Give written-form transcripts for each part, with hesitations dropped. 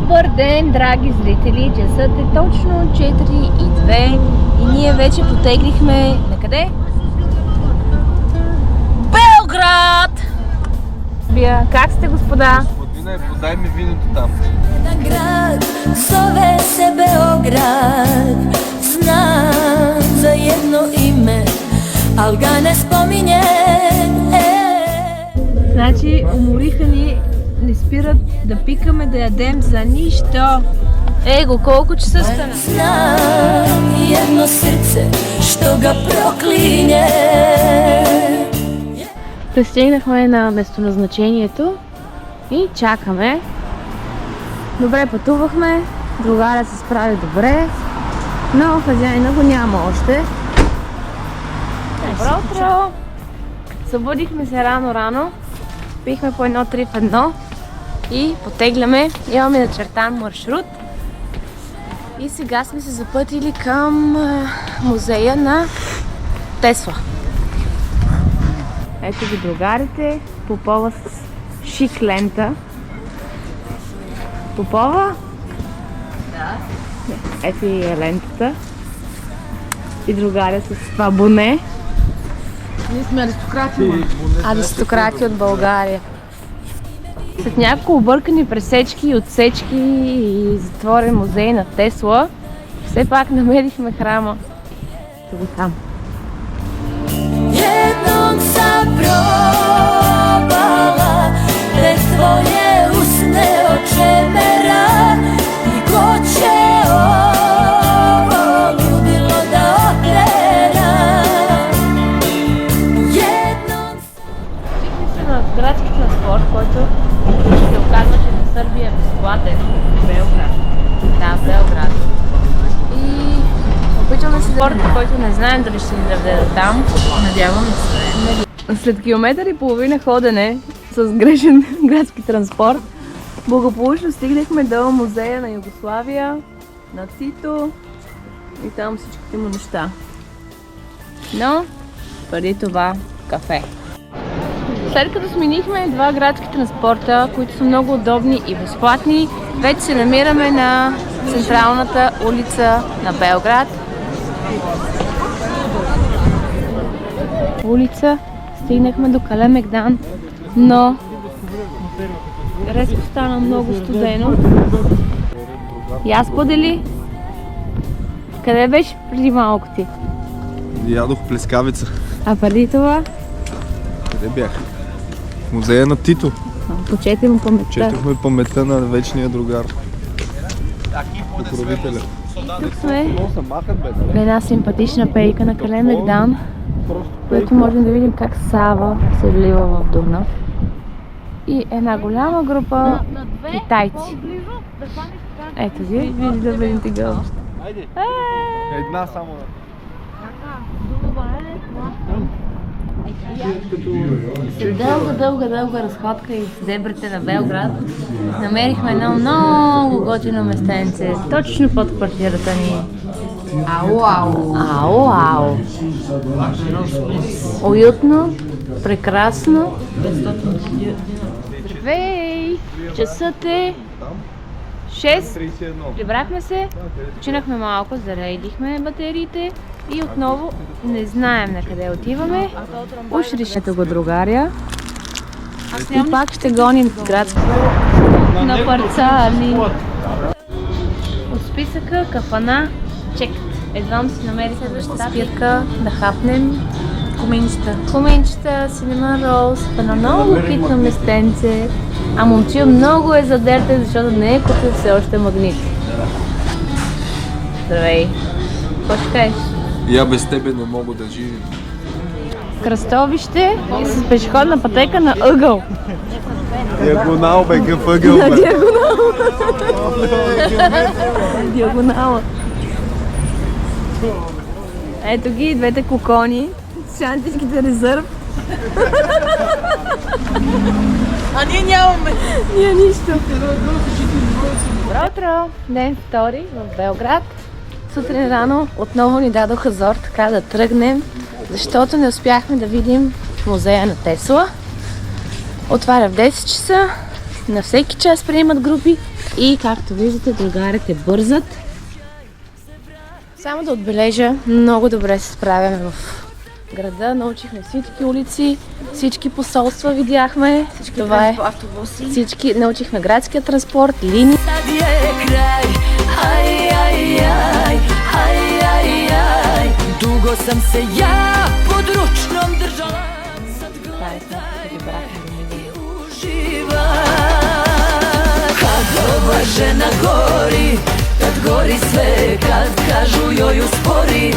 Добър ден, драги зрители! Часът е точно 4:02 и ние вече потеглихме на къде? Белград! Как сте, господа? Господине, подай ми виното там. Grad zove se Beograd, znam za jedno ime, al ga ne spominjem. Значи, умориха ни, не спират да пикаме, да ядем за нищо. Его, колко часа стана? Znam jedno srce što ga proklinje. Пристигнахме на местоназначението и чакаме. Добре пътувахме, другаря се справи добре, но хазяина го няма още. Добро утро! Събудихме се рано, пихме по 1-3 в 1 и потегляме. Имаме начертан маршрут и сега сме се запътили към музея на Тесла. Ето ги другарите, Попова с шик лента. Попова? Да. Ето и е лентата. И другаря с това боне. Ние сме аристократи. Аристократи от България. След няколко объркани пресечки и отсечки и затворен музей на Тесла, все пак намерихме храма. Го там. Jednom sam probala bez tvoje usne očemera i ko će ovo ludilo da otera. Jednom Стигна се на градски транспорт, който се оказва, че за Сърбия е безплатен. Белград. Да, Белград. И опитваме се да който не знаем дали ще ни доведе до там. Надяваме се. След километър и половина ходене с грешен градски транспорт, благополучно стигнахме до музея на Югославия, на Тито и там всичките му неща. Но преди това кафе. След като сменихме два градски транспорта, които са много удобни и безплатни, вече се намираме на централната улица на Белград. Улица, стигнахме до Калемегдан, но резко стана много студено. И аз сподели. Къде беше преди малко ти? Ядох плескавица. А преди това? Къде бях? В музея на Тито. Почете му паметта. Четохме паметта на вечния другар. Покровителя. Тук сме на една симпатична пейка на Калемегдан, където можем да видим как Сава се влива в Дунав. И една голяма група китайци. Ето ги, види да видите гълбища. Една само. След дълга разходка из дебрите на Белград намерихме едно много готино местенце, точно под квартирата ни. Ау. Уютно, прекрасно. Здравей! Часът е 6. Прибрахме се, починахме малко, заредихме батериите и отново не знаем на къде отиваме. Уж решете го, другаря. И пак ще гоним градски на парцали. От списъка кафана чек. Едвам си намери следващата спирка да хапнем куменчета, синеман ролс, на много питно местенце. А момчил много е задерте, защото не е купил все още магнит. Здравей! Какво ще кажеш? Я без тебе не мога да живим. Кръстовище и с пешеходна пътека на ъгъл. Диагонал бе, къв ъгъл бе. Диагонала. Ето ги двете кокони с Шантийските резерв. А ние нямаме. Ние нищо. Добро утро! Ден втори в Белград. Сутрин рано отново ни дадоха зор така да тръгнем, защото не успяхме да видим музея на Тесла. Отваря в 10 часа, на всеки час приемат групи, И както виждате, другарите бързат. Само да отбележа, много добре се справяме в града. Научихме всички улици, всички посолства видяхме. Това е. Всички научихме градския транспорт, линии. Sad je kraj, aj, aj, aj, aj, aj, aj. Dugo sam se ja pod ručnom držala. Sad gledam i uživam. Kad ova žena gori, kad gori sve, kad kažu joj uspori.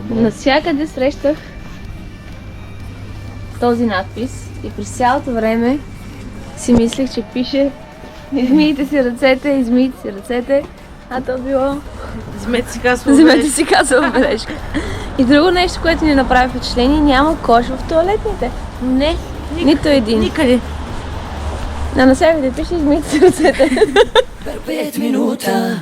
Навсякъде срещах този надпис и през цялото време си мислех, че пише измийте си ръцете, измийте си ръцете, а то било вземете си казва бележка. И друго нещо, което ни направи впечатление, няма кош в тоалетните. Не, нито един. Никъде. А навсякъде пише измийте си ръцете. 5 minuta.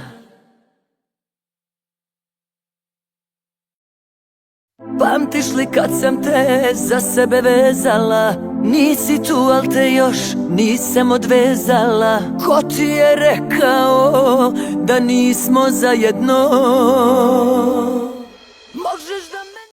Pamtiš li kad sam te za sebe vezala? Nisi tu, al te još nisam odvezala. Ko ti je rekao da nismo zajedno?